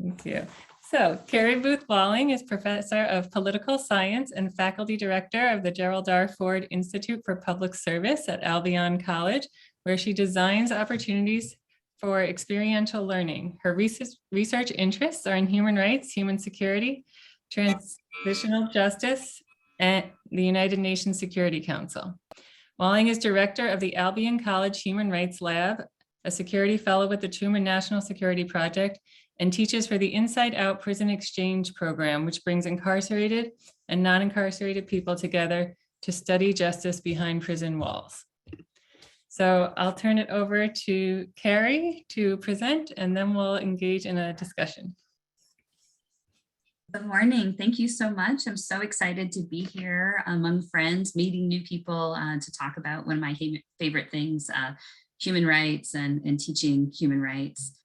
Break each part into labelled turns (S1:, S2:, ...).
S1: Thank you. So Carrie Booth Walling is Professor of Political Science and Faculty Director of the Gerald R. Ford Institute for Public Service at Albion College, where she designs opportunities for experiential learning. Her research interests are in human rights, human security, transitional justice, and the United Nations Security Council. Walling is director of the Albion College Human Rights Lab, a security fellow with the Truman National Security Project, and teaches for the Inside Out Prison Exchange Program, which brings incarcerated and non-incarcerated people together to study justice behind prison walls. So I'll turn it over to Carrie to present, and then we'll engage in a discussion.
S2: Good morning. Thank you so much. I'm so excited to be here among friends, meeting new people to talk about one of my favorite things, human rights and teaching human rights.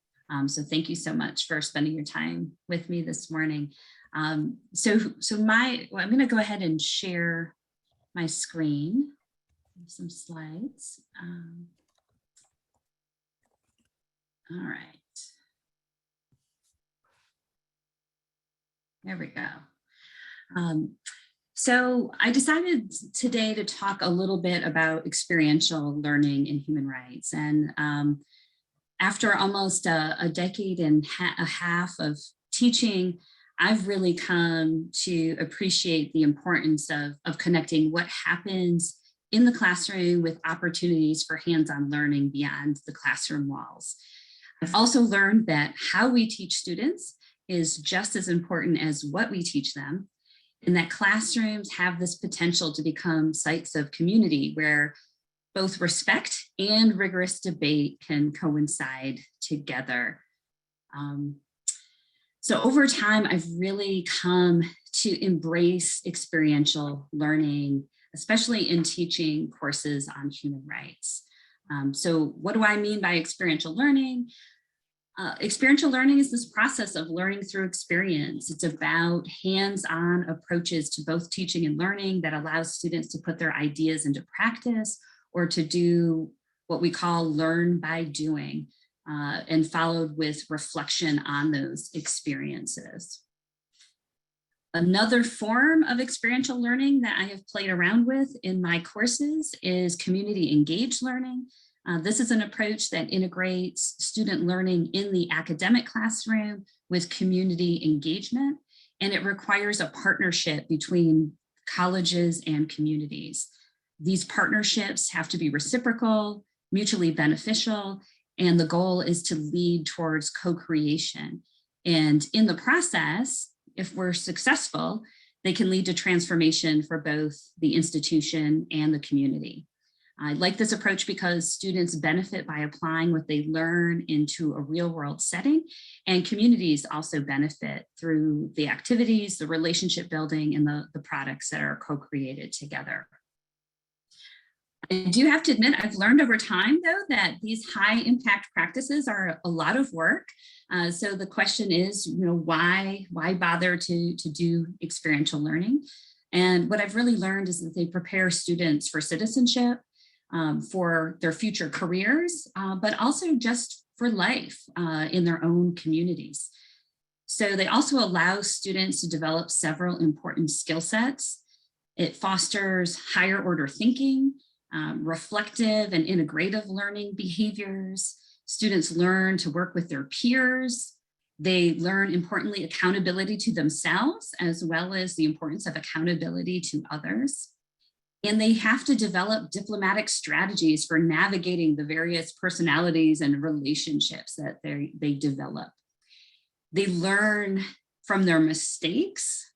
S2: So thank you so much for spending your time with me this morning. I'm going to go ahead and share my screen, some slides. All right. There we go. So I decided today to talk a little bit about experiential learning in human rights. And after almost a decade and a half of teaching, I've really come to appreciate the importance of connecting what happens in the classroom with opportunities for hands-on learning beyond the classroom walls. I've also learned that how we teach students is just as important as what we teach them, and that classrooms have this potential to become sites of community where both respect and rigorous debate can coincide together. So over time, I've really come to embrace experiential learning, especially in teaching courses on human rights. So what do I mean by experiential learning? Experiential learning is this process of learning through experience. It's about hands-on approaches to both teaching and learning that allows students to put their ideas into practice or to do what we call learn by doing, and followed with reflection on those experiences. Another form of experiential learning that I have played around with in my courses is community engaged learning. This is an approach that integrates student learning in the academic classroom with community engagement, and it requires a partnership between colleges and communities. These partnerships have to be reciprocal, mutually beneficial, and the goal is to lead towards co-creation. And in the process, if we're successful, they can lead to transformation for both the institution and the community. I like this approach because students benefit by applying what they learn into a real world setting, and communities also benefit through the activities, the relationship building, and the products that are co-created together. I do have to admit, I've learned over time, though, that these high impact practices are a lot of work. So the question is, why bother to do experiential learning? And what I've really learned is that they prepare students for citizenship, for their future careers, but also just for life in their own communities. So they also allow students to develop several important skill sets. It fosters higher order thinking, reflective and integrative learning behaviors. Students learn to work with their peers. They learn, importantly, accountability to themselves, as well as the importance of accountability to others. And they have to develop diplomatic strategies for navigating the various personalities and relationships that they develop. They learn from their mistakes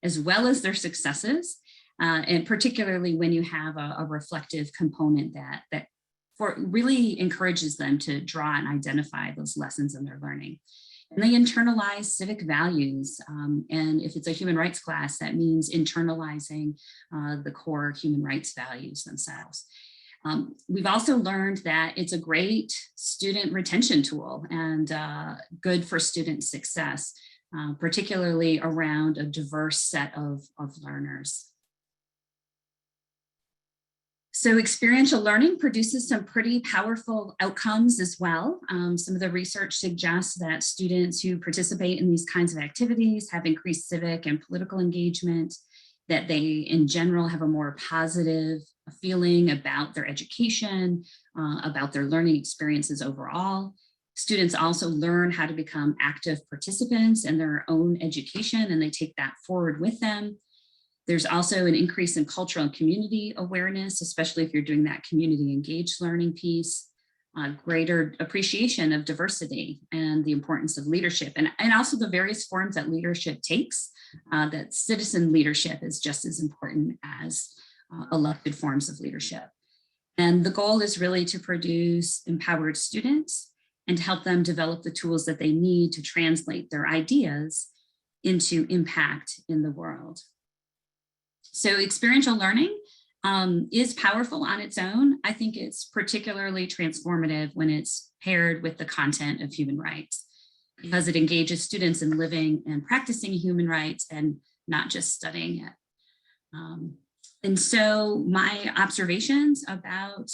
S2: as well as their successes, and particularly when you have a reflective component that really encourages them to draw and identify those lessons in their learning. And they internalize civic values. And if it's a human rights class, that means internalizing the core human rights values themselves. We've also learned that it's a great student retention tool and good for student success, particularly around a diverse set of learners. So experiential learning produces some pretty powerful outcomes as well. Some of the research suggests that students who participate in these kinds of activities have increased civic and political engagement, that they in general have a more positive feeling about their education, about their learning experiences overall. Students also learn how to become active participants in their own education, and they take that forward with them. There's also an increase in cultural and community awareness, especially if you're doing that community engaged learning piece, greater appreciation of diversity and the importance of leadership, and also the various forms that leadership takes, that citizen leadership is just as important as elected forms of leadership. And the goal is really to produce empowered students and to help them develop the tools that they need to translate their ideas into impact in the world. So experiential learning is powerful on its own. I think it's particularly transformative when it's paired with the content of human rights, because it engages students in living and practicing human rights and not just studying it. And so my observations about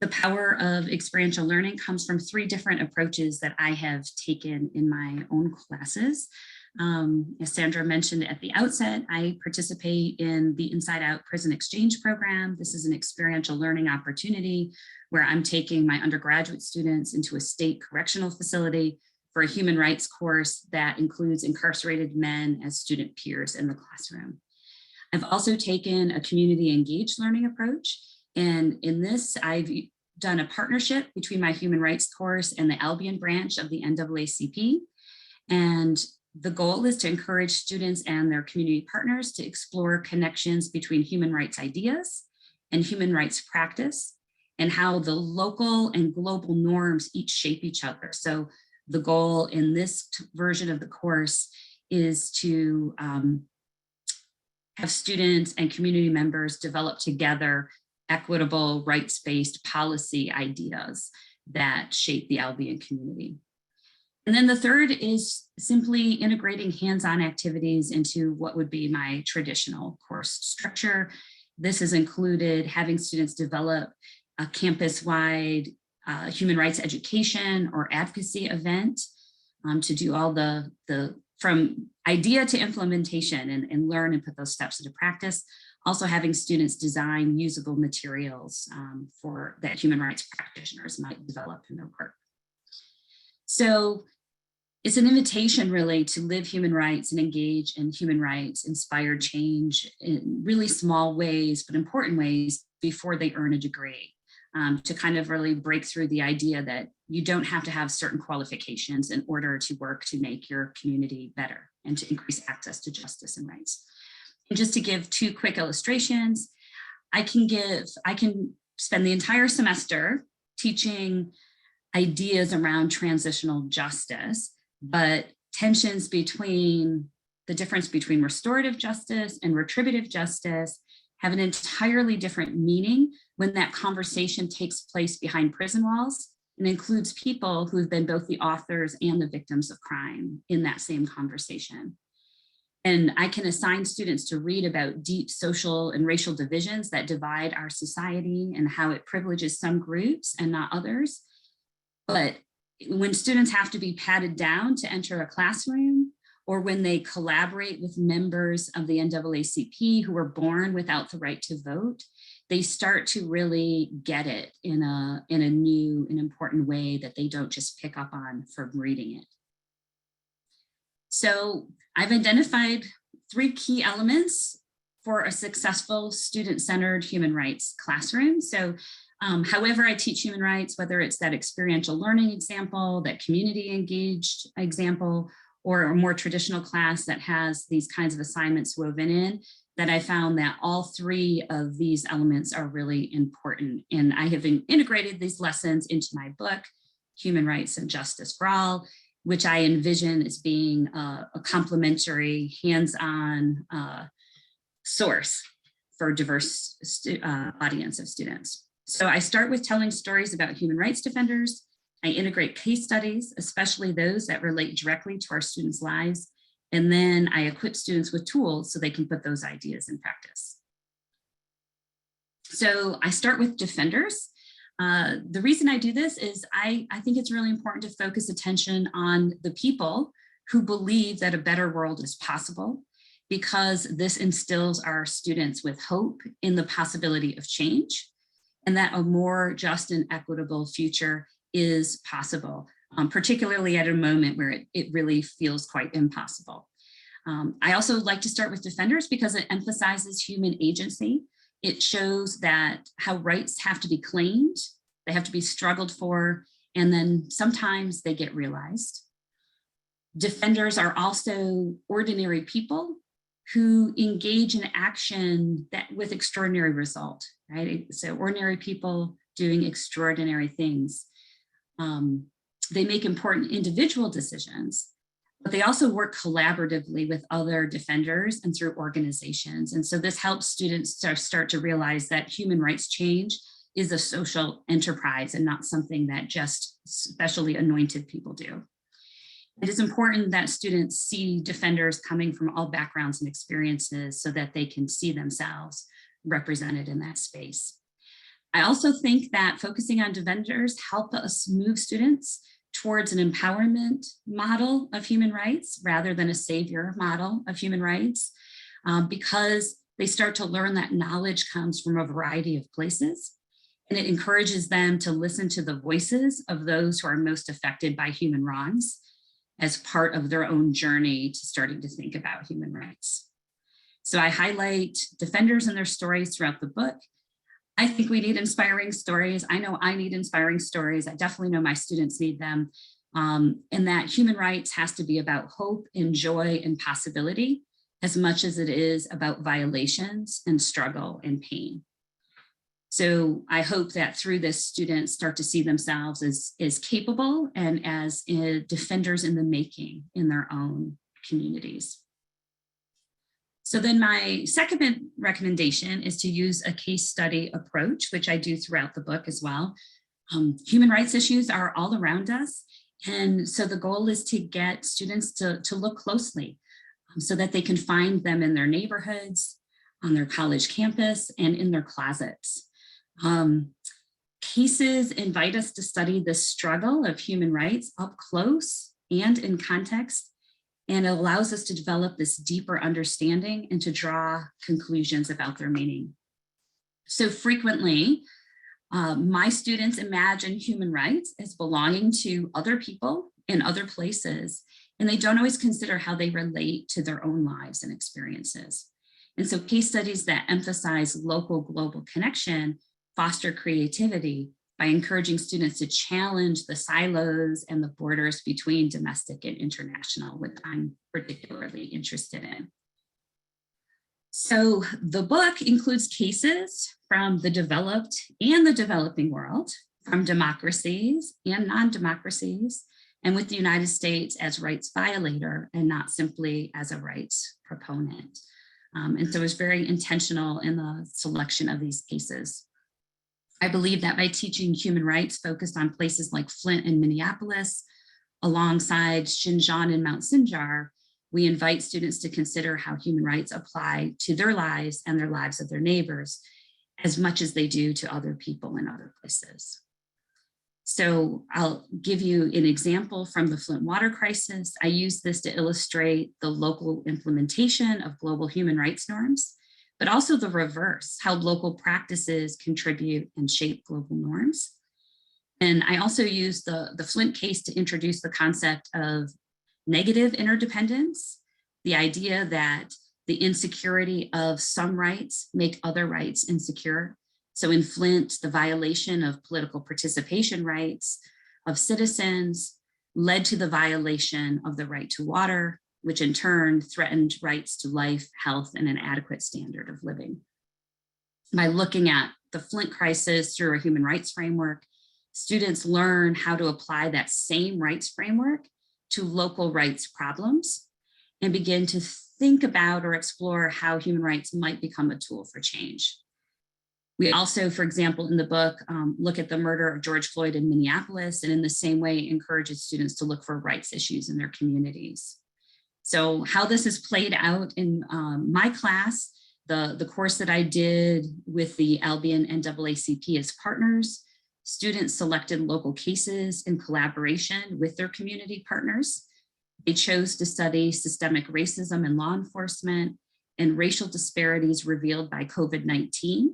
S2: the power of experiential learning comes from 3 different approaches that I have taken in my own classes. As Sandra mentioned at the outset, I participate in the Inside Out Prison Exchange Program. This is an experiential learning opportunity where I'm taking my undergraduate students into a state correctional facility for a human rights course that includes incarcerated men as student peers in the classroom. I've also taken a community engaged learning approach. And in this, I've done a partnership between my human rights course and the Albion branch of the NAACP. And the goal is to encourage students and their community partners to explore connections between human rights ideas and human rights practice, and how the local and global norms each shape each other. So the goal in this version of the course is to have students and community members develop together equitable, rights-based policy ideas that shape the Albion community. And then the third is simply integrating hands-on activities into what would be my traditional course structure. This has included having students develop a campus-wide human rights education or advocacy event to do all the from idea to implementation and learn and put those steps into practice. Also having students design usable materials for that human rights practitioners might develop in their work. So it's an invitation really to live human rights and engage in human rights inspired change in really small ways, but important ways before they earn a degree, to kind of really break through the idea that you don't have to have certain qualifications in order to work to make your community better and to increase access to justice and rights. And just to give 2 quick illustrations, I can spend the entire semester teaching ideas around transitional justice, but tensions between the difference between restorative justice and retributive justice have an entirely different meaning when that conversation takes place behind prison walls and includes people who've been both the authors and the victims of crime in that same conversation. And I can assign students to read about deep social and racial divisions that divide our society and how it privileges some groups and not others. But when students have to be patted down to enter a classroom, or when they collaborate with members of the NAACP who were born without the right to vote, they start to really get it in a new and important way that they don't just pick up on from reading it. So I've identified 3 key elements for a successful student-centered human rights classroom. So however I teach human rights, whether it's that experiential learning example, that community engaged example, or a more traditional class that has these kinds of assignments woven in, that I found that all 3 of these elements are really important. And I have integrated these lessons into my book, Human Rights and Justice for All, which I envision as being a complementary, hands-on source for a diverse audience of students. So I start with telling stories about human rights defenders. I integrate case studies, especially those that relate directly to our students' lives. And then I equip students with tools so they can put those ideas in practice. So I start with defenders. The reason I do this is I think it's really important to focus attention on the people who believe that a better world is possible, because this instills our students with hope in the possibility of change and that a more just and equitable future is possible, particularly at a moment where it really feels quite impossible. I also like to start with defenders because it emphasizes human agency. It shows that how rights have to be claimed, they have to be struggled for, and then sometimes they get realized. Defenders are also ordinary people who engage in action with extraordinary result, right? So ordinary people doing extraordinary things. They make important individual decisions, but they also work collaboratively with other defenders and through organizations. And so this helps students start to realize that human rights change is a social enterprise and not something that just specially anointed people do. It is important that students see defenders coming from all backgrounds and experiences so that they can see themselves represented in that space. I also think that focusing on defenders help us move students towards an empowerment model of human rights rather than a savior model of human rights, because they start to learn that knowledge comes from a variety of places, and it encourages them to listen to the voices of those who are most affected by human wrongs as part of their own journey to starting to think about human rights. So I highlight defenders and their stories throughout the book. I think we need inspiring stories. I know I need inspiring stories. I definitely know my students need them. And that human rights has to be about hope and joy and possibility as much as it is about violations and struggle and pain. So I hope that through this, students start to see themselves as capable and as defenders in the making in their own communities. So then my second recommendation is to use a case study approach, which I do throughout the book as well. Human rights issues are all around us. And so the goal is to get students to look closely so that they can find them in their neighborhoods, on their college campus, and in their closets. Cases invite us to study the struggle of human rights up close and in context, and it allows us to develop this deeper understanding and to draw conclusions about their meaning. So frequently, my students imagine human rights as belonging to other people in other places, and they don't always consider how they relate to their own lives and experiences. And so case studies that emphasize local global connection foster creativity by encouraging students to challenge the silos and the borders between domestic and international, which I'm particularly interested in. So the book includes cases from the developed and the developing world, from democracies and non-democracies, and with the United States as rights violator and not simply as a rights proponent. And so it was very intentional in the selection of these cases. I believe that by teaching human rights focused on places like Flint and Minneapolis, alongside Xinjiang and Mount Sinjar, we invite students to consider how human rights apply to their lives and their lives of their neighbors as much as they do to other people in other places. So I'll give you an example from the Flint water crisis. I use this to illustrate the local implementation of global human rights norms, but also the reverse, how local practices contribute and shape global norms. And I also use the Flint case to introduce the concept of negative interdependence, the idea that the insecurity of some rights make other rights insecure. So in Flint, the violation of political participation rights of citizens led to the violation of the right to water, which in turn threatened rights to life, health, and an adequate standard of living. By looking at the Flint crisis through a human rights framework, students learn how to apply that same rights framework to local rights problems and begin to think about or explore how human rights might become a tool for change. We also, for example, in the book, look at the murder of George Floyd in Minneapolis, and in the same way encourages students to look for rights issues in their communities. So how this is played out in my class The course that I did with the Albion NAACP as partners, students selected local cases in collaboration with their community partners. They chose to study systemic racism in law enforcement and racial disparities revealed by COVID-19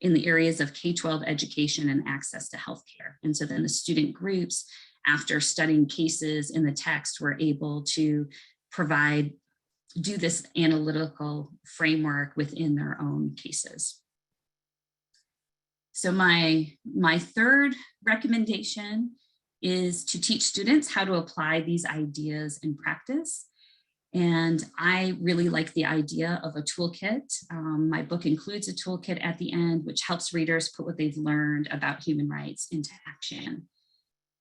S2: in the areas of K-12 education and access to healthcare. And so then the student groups, after studying cases in the text, were able to do this analytical framework within their own cases. So my third recommendation is to teach students how to apply these ideas in practice. And I really like the idea of a toolkit. My book includes a toolkit at the end, which helps readers put what they've learned about human rights into action.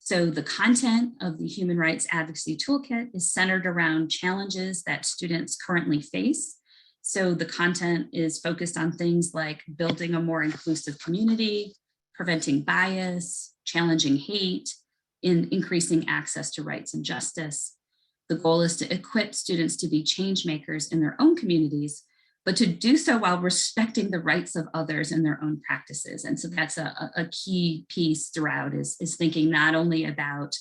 S2: So the content of the Human Rights Advocacy Toolkit is centered around challenges that students currently face. So the content is focused on things like building a more inclusive community, preventing bias, challenging hate, and increasing access to rights and justice. The goal is to equip students to be change makers in their own communities, but to do so while respecting the rights of others and their own practices. And so that's a key piece throughout is thinking not only about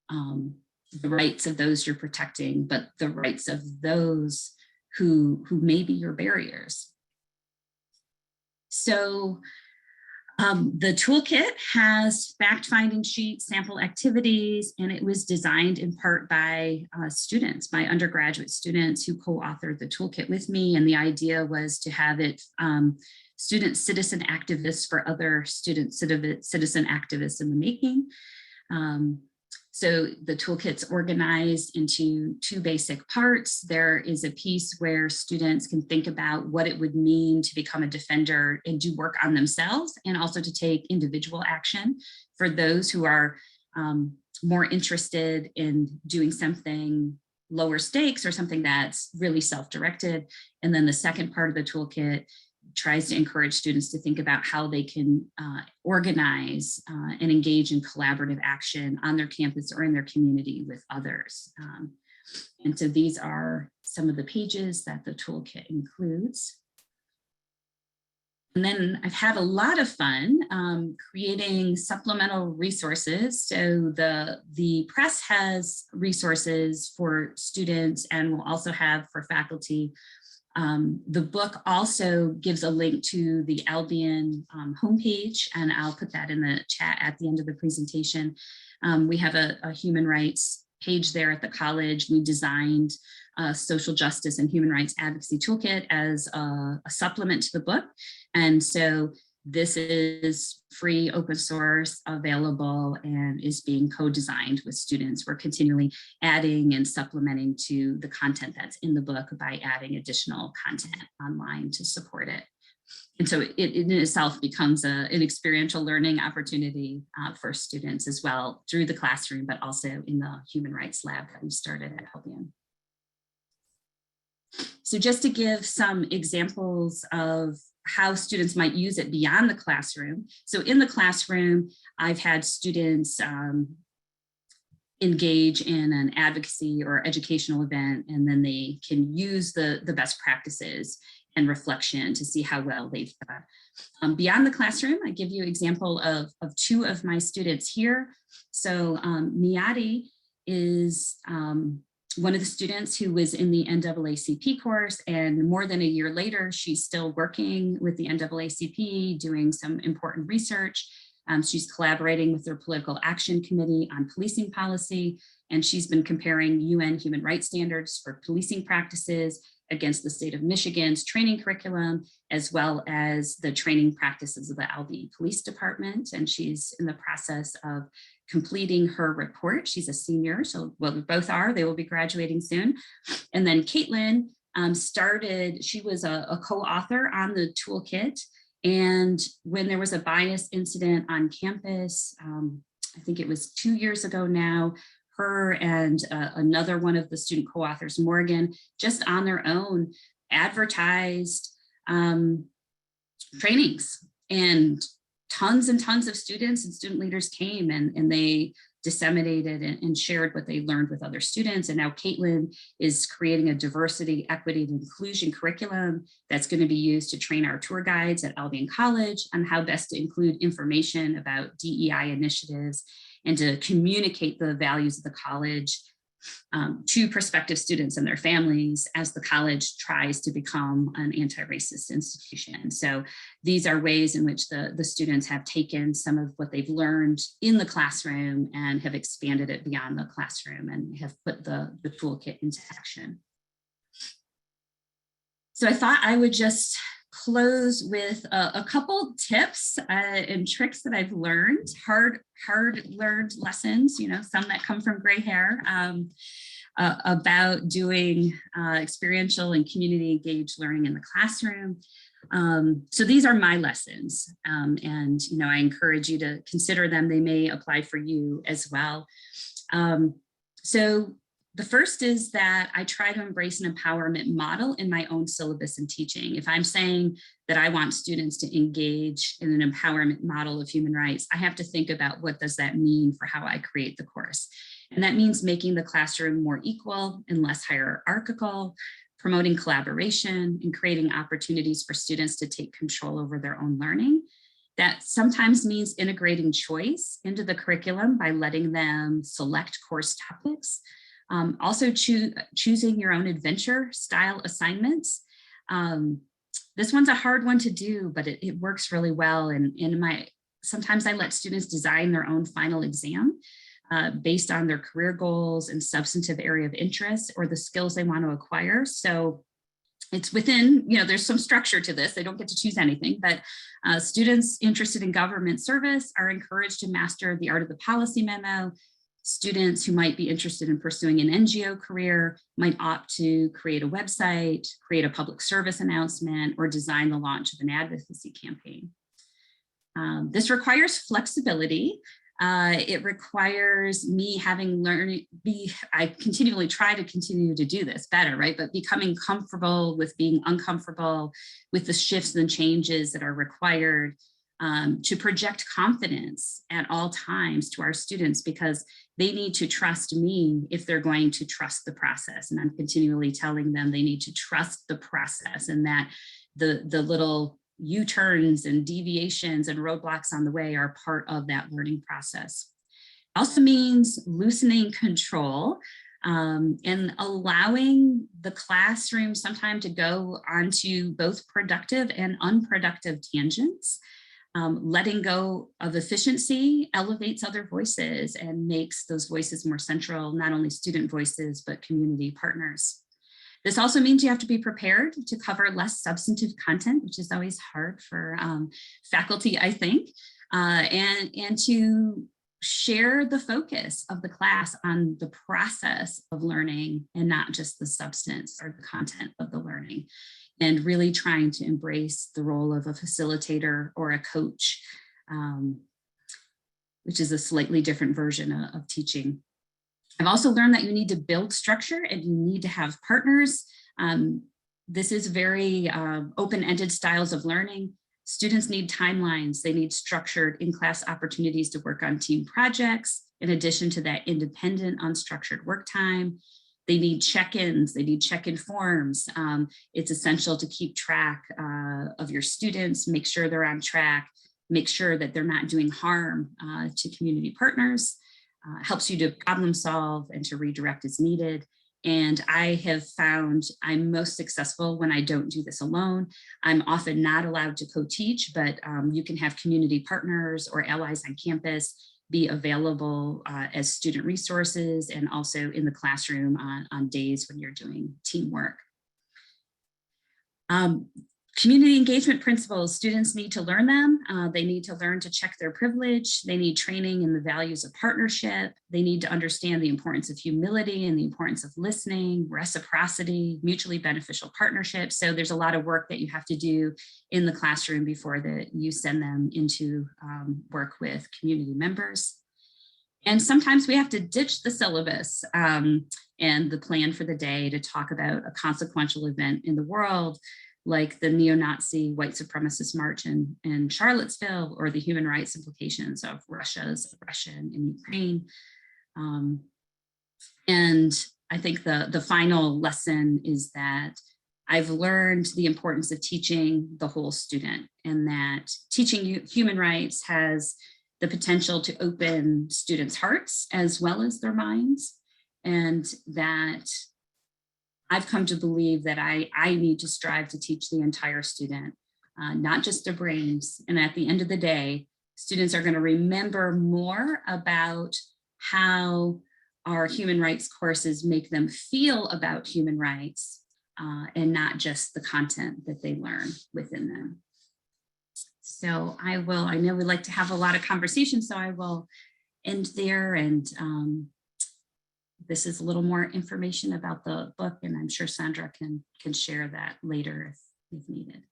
S2: the rights of those you're protecting, but the rights of those who may be your barriers. So the toolkit has fact-finding sheets, sample activities, and it was designed in part by students, my undergraduate students who co-authored the toolkit with me. And the idea was to have it student citizen activists for other student citizen activists in the making. So the toolkit's organized into two basic parts. There is a piece where students can think about what it would mean to become a defender and do work on themselves, and also to take individual action for those who are more interested in doing something lower stakes or something that's really self-directed. And then the second part of the toolkit tries to encourage students to think about how they can organize and engage in collaborative action on their campus or in their community with others. And so these are some of the pages that the toolkit includes. And then I've had a lot of fun creating supplemental resources. So the press has resources for students and will also have for faculty. The book also gives a link to the Albion homepage, and I'll put that in the chat at the end of the presentation. We have a human rights page there at the college. We designed a social justice and human rights advocacy toolkit as a supplement to the book. And so this is free, open source, available, and is being co-designed with students. We're continually adding and supplementing to the content that's in the book by adding additional content online to support it. And so it in itself becomes an experiential learning opportunity for students as well through the classroom, but also in the human rights lab that we started at Albion. So just to give some examples of how students might use it beyond the classroom. So in the classroom, I've had students engage in an advocacy or educational event, and then they can use the best practices and reflection to see how well they've done. Beyond the classroom, I give you an example of two of my students here. So Miyadi is one of the students who was in the NAACP course, and more than a year later, she's still working with the NAACP, doing some important research. She's collaborating with their political action committee on policing policy, and she's been comparing UN human rights standards for policing practices against the state of Michigan's training curriculum, as well as the training practices of the Albion Police Department. And she's in the process of completing her report. She's a senior, so well, both are, they will be graduating soon. And then Caitlin she was a co-author on the toolkit. And when there was a bias incident on campus, I think it was 2 years ago now, her and another one of the student co-authors, Morgan, just on their own advertised trainings, and tons of students and student leaders came and they disseminated and shared what they learned with other students. And now Caitlin is creating a diversity, equity, and inclusion curriculum that's going to be used to train our tour guides at Albion College on how best to include information about DEI initiatives and to communicate the values of the college to prospective students and their families as the college tries to become an anti-racist institution. So these are ways in which the students have taken some of what they've learned in the classroom and have expanded it beyond the classroom and have put the toolkit into action. So I thought I would just close with a couple tips and tricks that I've learned, hard learned lessons, some that come from gray hair, about doing experiential and community engaged learning in the classroom. So these are my lessons, and I encourage you to consider them. They may apply for you as well. So the first is that I try to embrace an empowerment model in my own syllabus and teaching. If I'm saying that I want students to engage in an empowerment model of human rights, I have to think about what does that mean for how I create the course. And that means making the classroom more equal and less hierarchical, promoting collaboration, and creating opportunities for students to take control over their own learning. That sometimes means integrating choice into the curriculum by letting them select course topics. Also choosing your own adventure style assignments. This one's a hard one to do, but it works really well. And sometimes I let students design their own final exam based on their career goals and substantive area of interest or the skills they want to acquire. So it's within, there's some structure to this. They don't get to choose anything, but students interested in government service are encouraged to master the art of the policy memo. Students who might be interested in pursuing an NGO career might opt to create a website, create a public service announcement, or design the launch of an advocacy campaign. This requires flexibility. It requires me having learned, I continually try to continue to do this better, right? But becoming comfortable with being uncomfortable with the shifts and changes that are required, to project confidence at all times to our students, because they need to trust me if they're going to trust the process. And I'm continually telling them they need to trust the process, and that the little U-turns and deviations and roadblocks on the way are part of that learning process. Also means loosening control and allowing the classroom sometimes to go onto both productive and unproductive tangents. Letting go of efficiency elevates other voices and makes those voices more central, not only student voices, but community partners. This also means you have to be prepared to cover less substantive content, which is always hard for faculty, I think, and to share the focus of the class on the process of learning and not just the substance or the content of the learning. And really trying to embrace the role of a facilitator or a coach, which is a slightly different version of teaching. I've also learned that you need to build structure and you need to have partners. This is very open-ended styles of learning. Students need timelines. They need structured in-class opportunities to work on team projects, in addition to that independent, unstructured work time. They need check-ins, they need check-in forms. It's essential to keep track of your students, make sure they're on track, make sure that they're not doing harm to community partners, helps you to problem solve and to redirect as needed. And I have found I'm most successful when I don't do this alone. I'm often not allowed to co-teach, but you can have community partners or allies on campus be available as student resources and also in the classroom on days when you're doing teamwork. Community engagement principles, students need to learn them. They need to learn to check their privilege. They need training in the values of partnership. They need to understand the importance of humility and the importance of listening, reciprocity, mutually beneficial partnerships. So there's a lot of work that you have to do in the classroom before you send them into work with community members. And sometimes we have to ditch the syllabus and the plan for the day to talk about a consequential event in the world, like the neo-Nazi white supremacist march in Charlottesville, or the human rights implications of Russia's aggression in Ukraine. And I think the final lesson is that I've learned the importance of teaching the whole student, and that teaching human rights has the potential to open students' hearts as well as their minds. And that I've come to believe that I need to strive to teach the entire student, not just their brains. And at the end of the day, students are going to remember more about how our human rights courses make them feel about human rights, and not just the content that they learn within them. So I know we like to have a lot of conversation, so I will end there. And this is a little more information about the book, and I'm sure Sandra can share that later if needed.